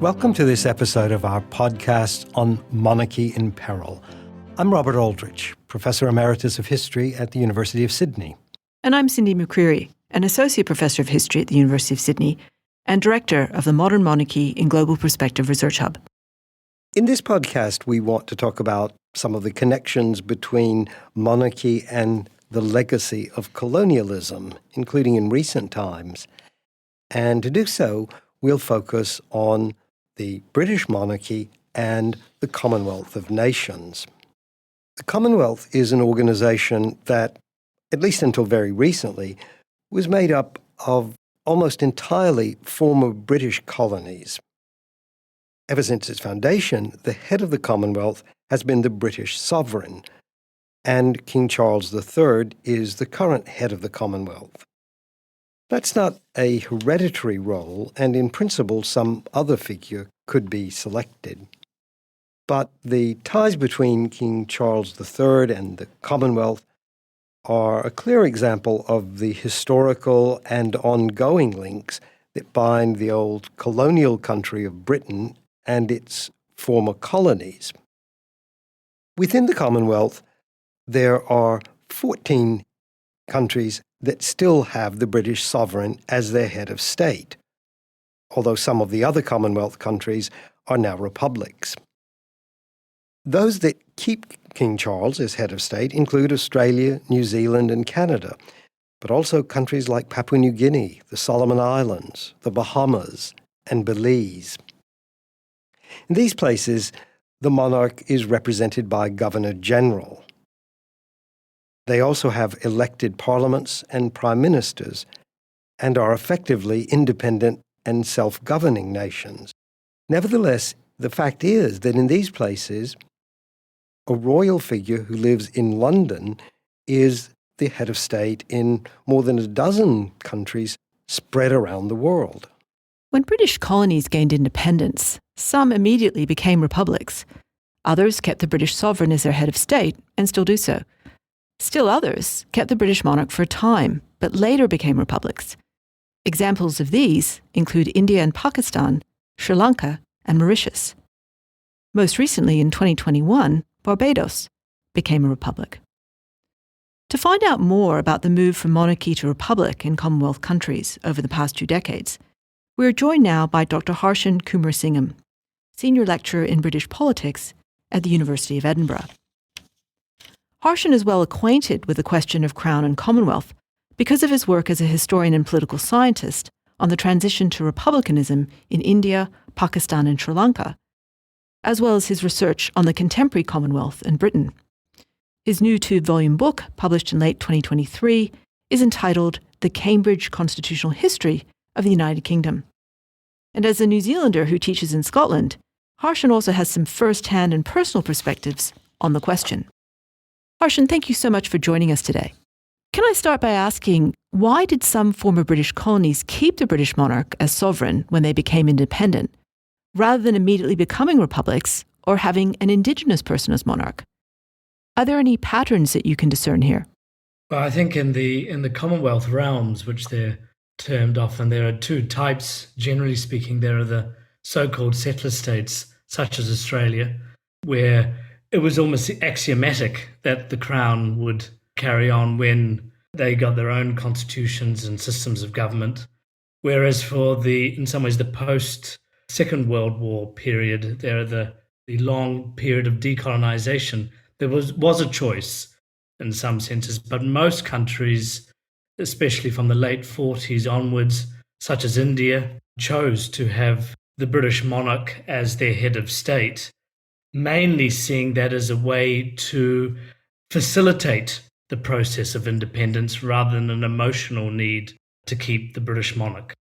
Welcome to this episode of our podcast on Monarchy in Peril. I'm Robert Aldrich, Professor Emeritus of History at the University of Sydney. And I'm Cindy McCreary, an Associate Professor of History at the University of Sydney and Director of the Modern Monarchy in Global Perspective Research Hub. In this podcast, we want to talk about some of the connections between monarchy and the legacy of colonialism, including in recent times. And to do so, we'll focus on the British monarchy and the Commonwealth of Nations. The Commonwealth is an organisation that, at least until very recently, was made up of almost entirely former British colonies. Ever since its foundation, the head of the Commonwealth has been the British sovereign, and King Charles III is the current head of the Commonwealth. That's not a hereditary role, and in principle, some other figure could be selected. But the ties between King Charles III and the Commonwealth are a clear example of the historical and ongoing links that bind the old colonial country of Britain and its former colonies. Within the Commonwealth, there are 14 countries that still have the British sovereign as their head of state, although some of the other Commonwealth countries are now republics. Those that keep King Charles as head of state include Australia, New Zealand, and Canada, but also countries like Papua New Guinea, the Solomon Islands, the Bahamas, and Belize. In these places, the monarch is represented by Governor-General. They also have elected parliaments and prime ministers, and are effectively independent and self-governing nations. Nevertheless, the fact is that in these places, a royal figure who lives in London is the head of state in more than a dozen countries spread around the world. When British colonies gained independence, some immediately became republics. Others kept the British sovereign as their head of state and still do so. Still others kept the British monarch for a time, but later became republics. Examples of these include India and Pakistan, Sri Lanka, and Mauritius. Most recently, in 2021, Barbados became a republic. To find out more about the move from monarchy to republic in Commonwealth countries over the past 2 decades, we are joined now by Dr Harshan Kumarasingham, Senior Lecturer in British Politics at the University of Edinburgh. Harshan is well acquainted with the question of Crown and Commonwealth because of his work as a historian and political scientist on the transition to republicanism in India, Pakistan, and Sri Lanka, as well as his research on the contemporary Commonwealth in Britain. His new 2-volume book, published in late 2023, is entitled The Cambridge Constitutional History of the United Kingdom. And as a New Zealander who teaches in Scotland, Harshan also has some first-hand and personal perspectives on the question. Harshan, thank you so much for joining us today. Can I start by asking, why did some former British colonies keep the British monarch as sovereign when they became independent, rather than immediately becoming republics or having an Indigenous person as monarch? Are there any patterns that you can discern here? Well, I think in the Commonwealth realms, which they're termed often, there are 2 types. Generally speaking, there are the so-called settler states, such as Australia, where it was almost axiomatic that the Crown would carry on when they got their own constitutions and systems of government. Whereas for in some ways, the post-Second World War period, there are the long period of decolonization. There was a choice in some senses, but most countries, especially from the late 40s onwards, such as India, chose to have the British monarch as their head of state, mainly seeing that as a way to facilitate the process of independence rather than an emotional need to keep the British monarch.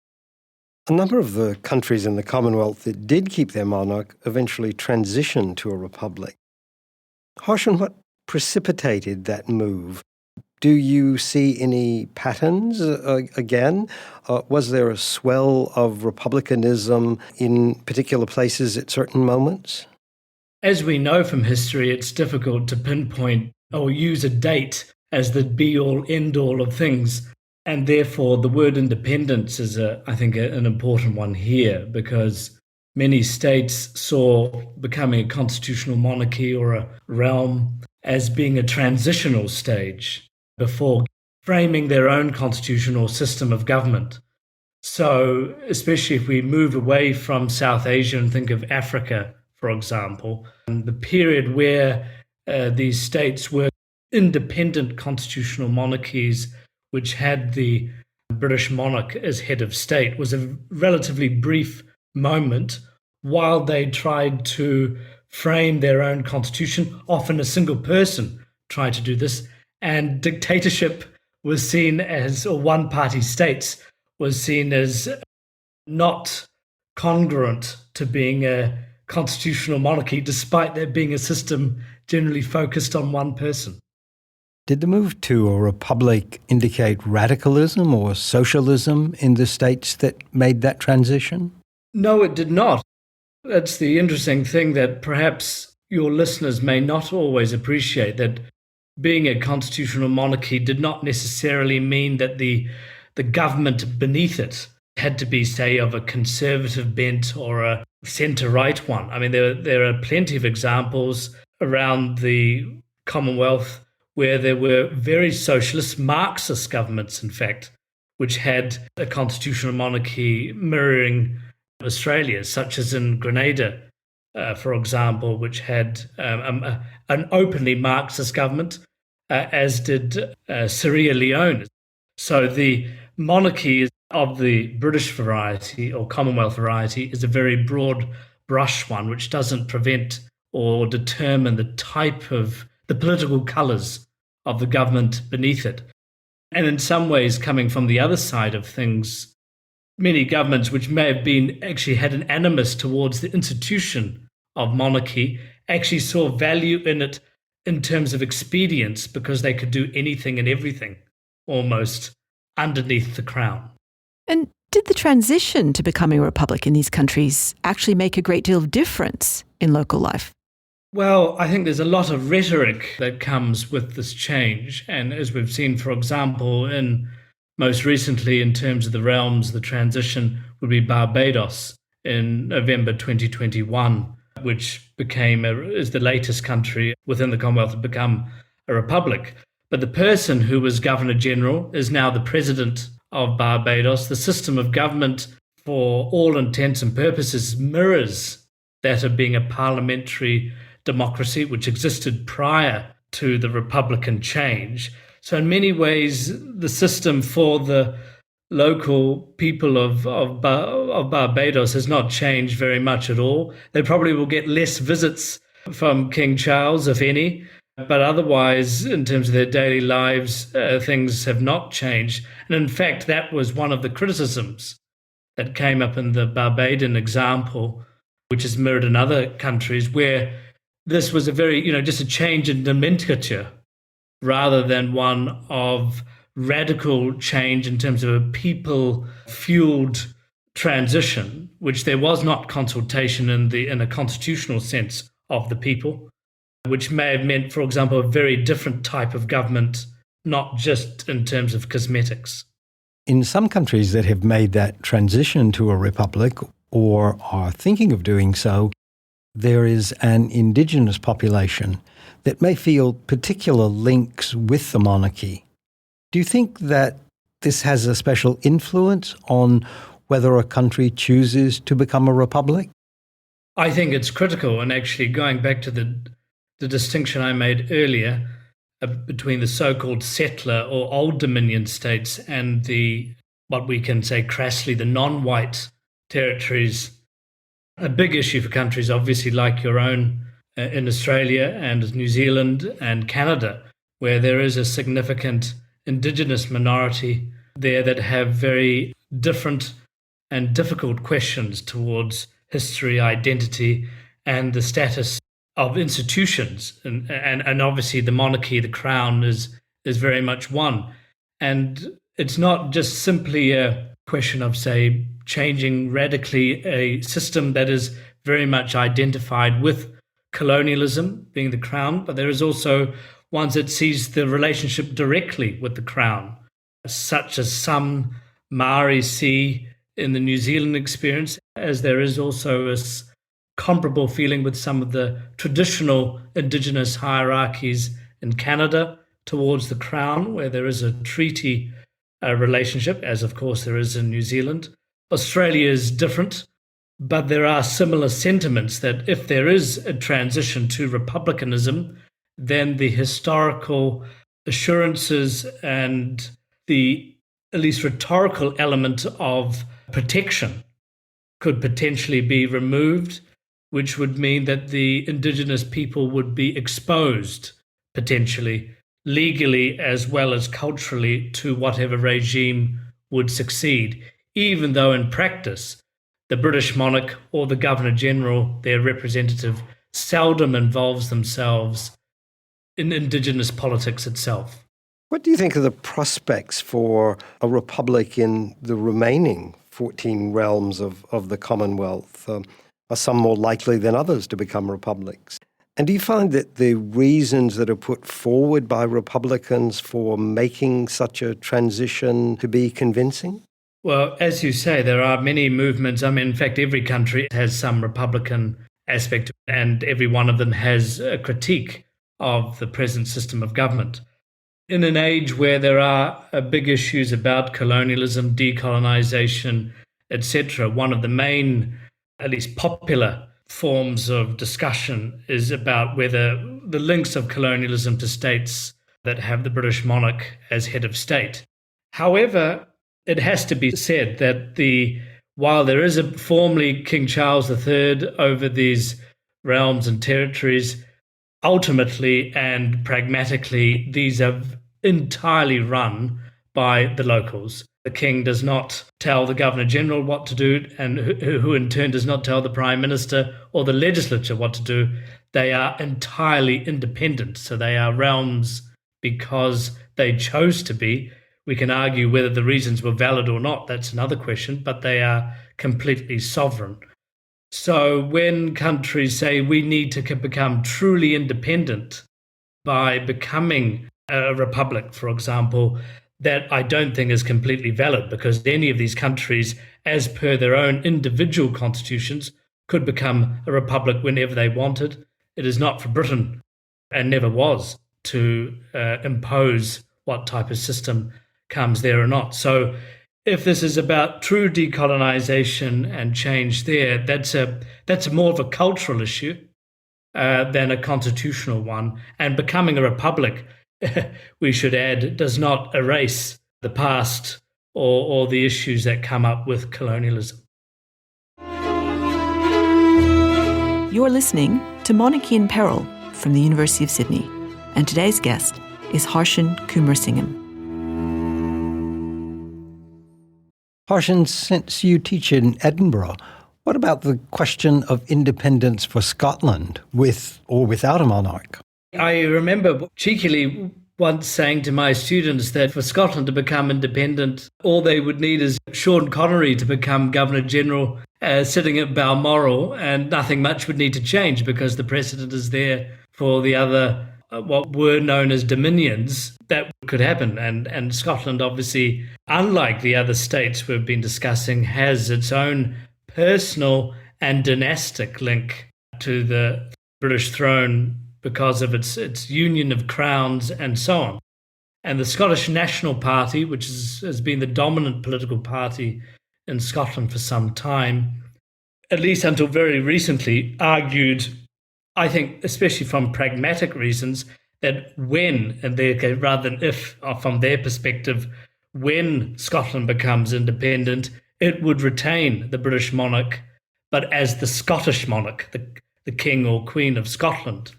A number of the countries in the Commonwealth that did keep their monarch eventually transitioned to a republic. Harshan, what precipitated that move? Do you see any patterns again? Was there a swell of republicanism in particular places at certain moments? As we know from history, it's difficult to pinpoint or use a date as the be-all, end-all of things. And therefore, the word independence is, I think, an important one here, because many states saw becoming a constitutional monarchy or a realm as being a transitional stage before framing their own constitutional system of government. So, especially if we move away from South Asia and think of Africa, for example, the period where these states were independent constitutional monarchies, which had the British monarch as head of state, was a relatively brief moment while they tried to frame their own constitution. Often a single person tried to do this, and dictatorship was seen as, or one-party states was seen as not congruent to being a constitutional monarchy, despite there being a system generally focused on one person. Did the move to a republic indicate radicalism or socialism in the states that made that transition? No, it did not. That's the interesting thing that perhaps your listeners may not always appreciate, that being a constitutional monarchy did not necessarily mean that the government beneath it had to be, say, of a conservative bent or a centre-right one. I mean, there are plenty of examples around the Commonwealth where there were very socialist, Marxist governments, in fact, which had a constitutional monarchy mirroring Australia, such as in Grenada, for example, which had an openly Marxist government, as did Sierra Leone. So the monarchy of the British variety or Commonwealth variety is a very broad brush one, which doesn't prevent or determine the type of the political colours of the government beneath it. And in some ways, coming from the other side of things, many governments which may have been actually had an animus towards the institution of monarchy actually saw value in it in terms of expedience, because they could do anything and everything almost underneath the crown. And did the transition to becoming a republic in these countries actually make a great deal of difference in local life? Well, I think there's a lot of rhetoric that comes with this change. And as we've seen, for example, in most recently in terms of the realms, the transition would be Barbados in November 2021, which is the latest country within the Commonwealth to become a republic. But the person who was Governor General is now the President of Barbados. The system of government, for all intents and purposes, mirrors that of being a parliamentary democracy, which existed prior to the Republican change. So in many ways, the system for the local people of Barbados has not changed very much at all. They probably will get less visits from King Charles, if any, but otherwise, in terms of their daily lives, things have not changed. And in fact, that was one of the criticisms that came up in the Barbadian example, which is mirrored in other countries, where this was a very, just a change in nomenclature rather than one of radical change in terms of a people-fueled transition, which there was not consultation in a constitutional sense of the people, which may have meant, for example, a very different type of government, not just in terms of cosmetics. In some countries that have made that transition to a republic or are thinking of doing so, there is an Indigenous population that may feel particular links with the monarchy. Do you think that this has a special influence on whether a country chooses to become a republic? I think it's critical, and actually going back to the distinction I made earlier between the so-called settler or Old Dominion states and what we can say crassly, the non-white territories. A big issue for countries, obviously, like your own in Australia and New Zealand and Canada, where there is a significant Indigenous minority there that have very different and difficult questions towards history, identity, and the status of institutions. And obviously the monarchy, the crown, is very much one. And it's not just simply a question of, say, changing radically a system that is very much identified with colonialism, being the crown, but there is also ones that sees the relationship directly with the crown, such as some Maori see in the New Zealand experience, as there is also a comparable feeling with some of the traditional Indigenous hierarchies in Canada towards the Crown, where there is a treaty relationship, as of course there is in New Zealand. Australia is different, but there are similar sentiments that if there is a transition to republicanism, then the historical assurances and the at least rhetorical element of protection could potentially be removed, which would mean that the Indigenous people would be exposed potentially legally as well as culturally to whatever regime would succeed, even though in practice the British monarch or the Governor-General, their representative, seldom involves themselves in Indigenous politics itself. What do you think of the prospects for a republic in the remaining 14 realms of the Commonwealth? Are some more likely than others to become republics? And do you find that the reasons that are put forward by Republicans for making such a transition to be convincing? Well, as you say, there are many movements. I mean, in fact, every country has some Republican aspect, and every one of them has a critique of the present system of government. In an age where there are big issues about colonialism, decolonization, etc., one of the main, at least popular forms of discussion is about whether the links of colonialism to states that have the British monarch as head of state. However, it has to be said that while there is formally King Charles III over these realms and territories, ultimately and pragmatically, these are entirely run by the locals. The king does not tell the Governor-General what to do, and who in turn does not tell the Prime Minister or the legislature what to do. They are entirely independent. So they are realms because they chose to be. We can argue whether the reasons were valid or not. That's another question, but they are completely sovereign. So when countries say we need to become truly independent by becoming a republic, for example, that I don't think is completely valid, because any of these countries, as per their own individual constitutions, could become a republic whenever they wanted. It is not for Britain, and never was, to impose what type of system comes there or not. So if this is about true decolonization and change there, that's more of a cultural issue than a constitutional one. And becoming a republic, we should add, does not erase the past or the issues that come up with colonialism. You're listening to Monarchy in Peril from the University of Sydney, and today's guest is Harshan Kumarasingham. Harshan, since you teach in Edinburgh, what about the question of independence for Scotland, with or without a monarch? I remember cheekily once saying to my students that for Scotland to become independent, all they would need is Sean Connery to become Governor-General sitting at Balmoral, and nothing much would need to change because the precedent is there for the other, what were known as dominions. That could happen. And Scotland, obviously, unlike the other states we've been discussing, has its own personal and dynastic link to the British throne because of its union of crowns and so on. And the Scottish National Party, which has been the dominant political party in Scotland for some time, at least until very recently, argued, I think, especially from pragmatic reasons, that when, and rather than if, from their perspective, when Scotland becomes independent, it would retain the British monarch, but as the Scottish monarch, the King or Queen of Scotland.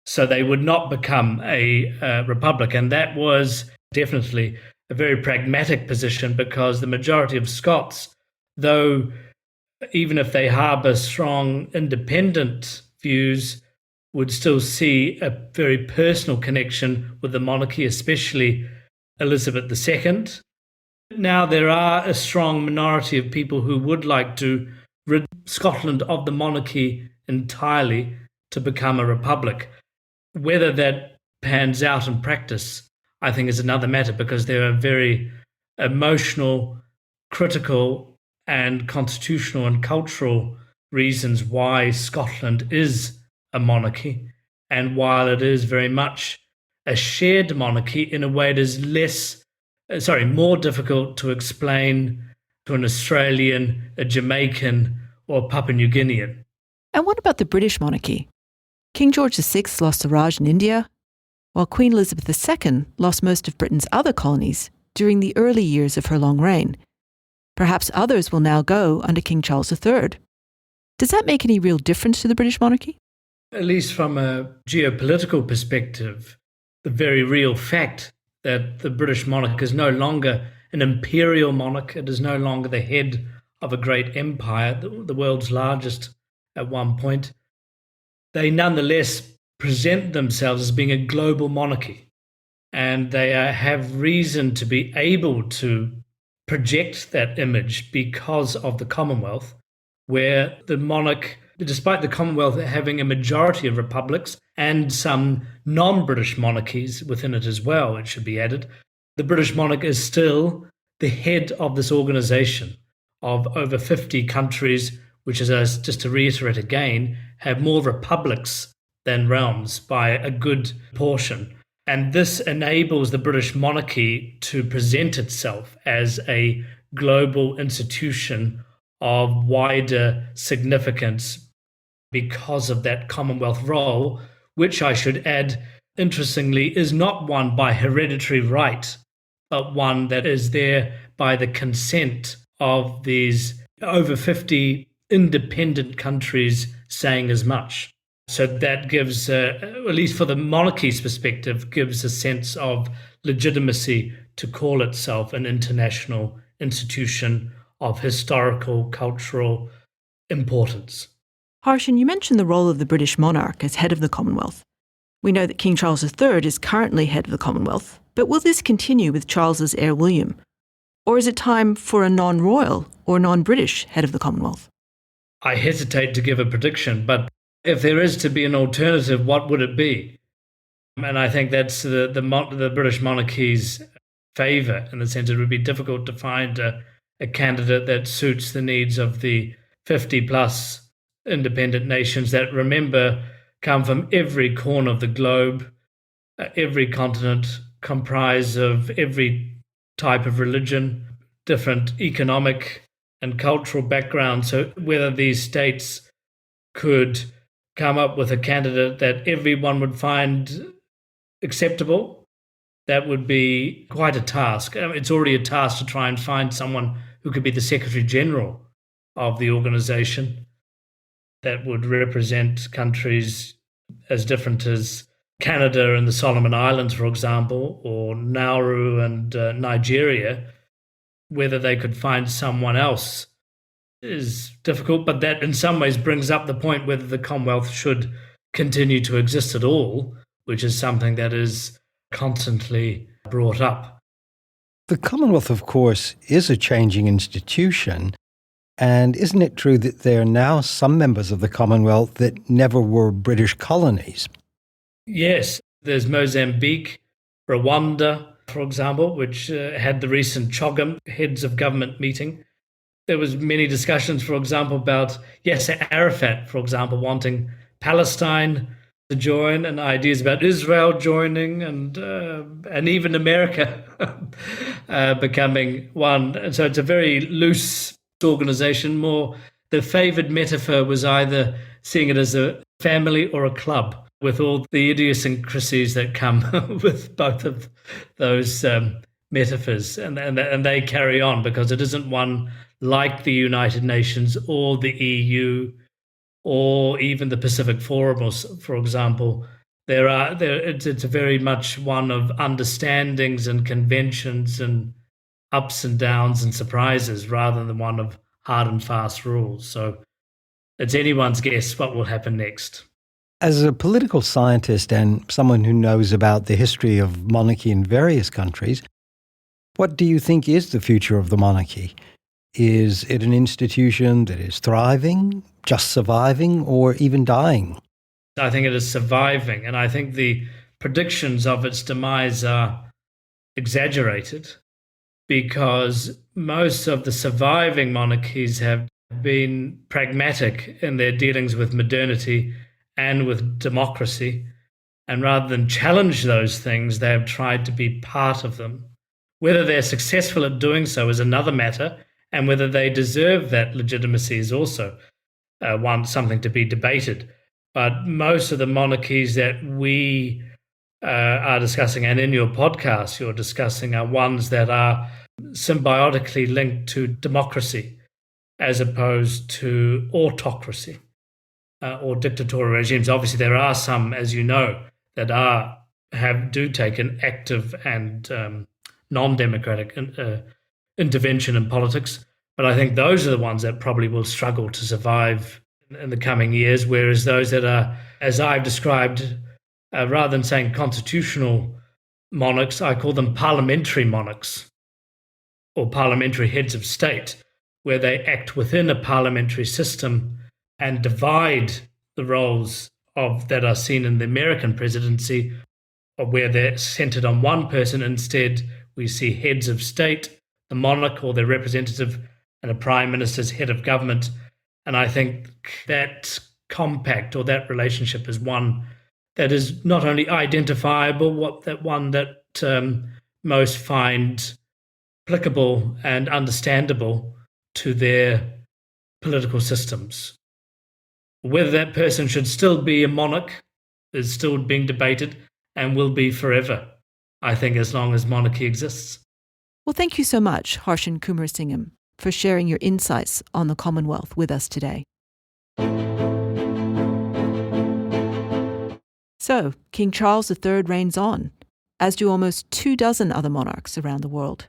So they would not become a republic. And that was definitely a very pragmatic position, because the majority of Scots, though even if they harbour strong independent views, would still see a very personal connection with the monarchy, especially Elizabeth II. Now there are a strong minority of people who would like to rid Scotland of the monarchy entirely to become a republic. Whether that pans out in practice, I think, is another matter, because there are very emotional, critical, and constitutional and cultural reasons why Scotland is a monarchy. And while it is very much a shared monarchy, in a way it is more difficult to explain to an Australian, a Jamaican, or Papua New Guinean. And what about the British monarchy? King George VI lost the Raj in India, while Queen Elizabeth II lost most of Britain's other colonies during the early years of her long reign. Perhaps others will now go under King Charles III. Does that make any real difference to the British monarchy? At least from a geopolitical perspective, the very real fact that the British monarch is no longer an imperial monarch, it is no longer the head of a great empire, the world's largest at one point, they nonetheless present themselves as being a global monarchy. And they have reason to be able to project that image because of the Commonwealth, where the monarch, despite the Commonwealth having a majority of republics and some non-British monarchies within it as well, it should be added, the British monarch is still the head of this organization of over 50 countries, which is, just to reiterate again, have more republics than realms by a good portion. And this enables the British monarchy to present itself as a global institution of wider significance because of that Commonwealth role, which I should add, interestingly, is not one by hereditary right, but one that is there by the consent of these over 50 independent countries saying as much. So that gives, at least for the monarchy's perspective, gives a sense of legitimacy to call itself an international institution of historical, cultural importance. Harshan, you mentioned the role of the British monarch as head of the Commonwealth. We know that King Charles III is currently head of the Commonwealth, but will this continue with Charles's heir William? Or is it time for a non-royal or non-British head of the Commonwealth? I hesitate to give a prediction, but if there is to be an alternative, what would it be? And I think that's the British monarchy's favour, in the sense it would be difficult to find a candidate that suits the needs of the 50-plus independent nations that, remember, come from every corner of the globe, every continent, comprise of every type of religion, different economic and cultural background. So whether these states could come up with a candidate that everyone would find acceptable, that would be quite a task. I mean, it's already a task to try and find someone who could be the Secretary General of the organization that would represent countries as different as Canada and the Solomon Islands, for example, or Nauru and Nigeria. Whether they could find someone else is difficult, but that in some ways brings up the point whether the Commonwealth should continue to exist at all, which is something that is constantly brought up. The Commonwealth, of course, is a changing institution. And isn't it true that there are now some members of the Commonwealth that never were British colonies? Yes, there's Mozambique, Rwanda, for example, which had the recent CHOGM heads of government meeting. There was many discussions, for example, about Yasser Arafat, for example, wanting Palestine to join, and ideas about Israel joining, and even America becoming one. And so it's a very loose organization. More, the favoured metaphor was either seeing it as a family or a club, with all the idiosyncrasies that come with both of those metaphors, and they carry on because it isn't one like the United Nations or the EU or even the Pacific Forum, for example. It's very much one of understandings and conventions and ups and downs and surprises, rather than one of hard and fast rules. So it's anyone's guess what will happen next. As a political scientist and someone who knows about the history of monarchy in various countries, what do you think is the future of the monarchy? Is it an institution that is thriving, just surviving, or even dying? I think it is surviving, and I think the predictions of its demise are exaggerated, because most of the surviving monarchies have been pragmatic in their dealings with modernity and with democracy. And rather than challenge those things, they have tried to be part of them. Whether they're successful at doing so is another matter, and whether they deserve that legitimacy is also something to be debated. But most of the monarchies that we are discussing, and in your podcast you're discussing, are ones that are symbiotically linked to democracy as opposed to autocracy or dictatorial regimes. Obviously, there are some, as you know, that do take an active and non-democratic intervention in politics. But I think those are the ones that probably will struggle to survive in the coming years, whereas those that are, as I've described, rather than saying constitutional monarchs, I call them parliamentary monarchs or parliamentary heads of state, where they act within a parliamentary system and divide the roles that are seen in the American presidency, where they're centered on one person. Instead, we see heads of state, the monarch or their representative, and a prime minister's head of government. And I think that compact or that relationship is one that is not only identifiable, one that most find applicable and understandable to their political systems. Whether that person should still be a monarch is still being debated and will be forever, I think, as long as monarchy exists. Well, thank you so much, Harshan Kumarasingham, for sharing your insights on the Commonwealth with us today. So, King Charles III reigns on, as do almost 24 other monarchs around the world.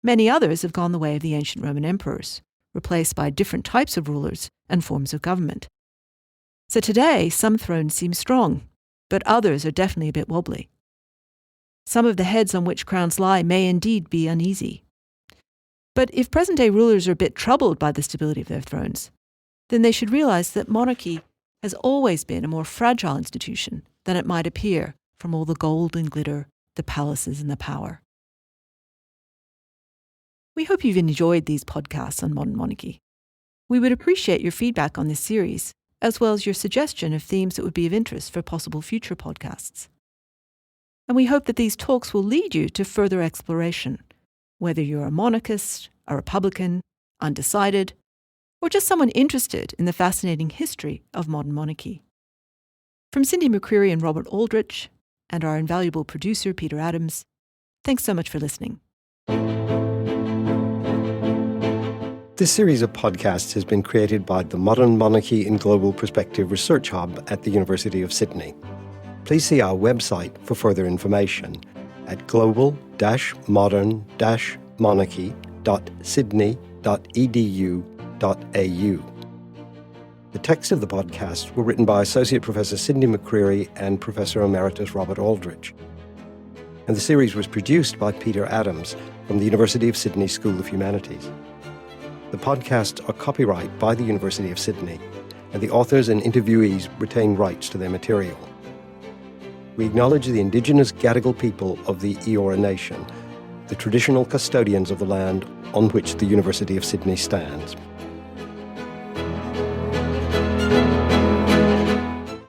Many others have gone the way of the ancient Roman emperors, replaced by different types of rulers and forms of government. So today, some thrones seem strong, but others are definitely a bit wobbly. Some of the heads on which crowns lie may indeed be uneasy. But if present-day rulers are a bit troubled by the stability of their thrones, then they should realize that monarchy has always been a more fragile institution than it might appear from all the gold and glitter, the palaces and the power. We hope you've enjoyed these podcasts on modern monarchy. We would appreciate your feedback on this series, as well as your suggestion of themes that would be of interest for possible future podcasts. And we hope that these talks will lead you to further exploration, whether you're a monarchist, a Republican, undecided, or just someone interested in the fascinating history of modern monarchy. From Cindy McCreary and Robert Aldrich, and our invaluable producer, Peter Adams, thanks so much for listening. This series of podcasts has been created by the Modern Monarchy in Global Perspective Research Hub at the University of Sydney. Please see our website for further information at global-monarchy.sydney.edu.au. The text of the podcast were written by Associate Professor Cindy McCreary and Professor Emeritus Robert Aldrich. And the series was produced by Peter Adams from the University of Sydney School of Humanities. The podcasts are copyright by the University of Sydney, and the authors and interviewees retain rights to their material. We acknowledge the Indigenous Gadigal people of the Eora Nation, the traditional custodians of the land on which the University of Sydney stands.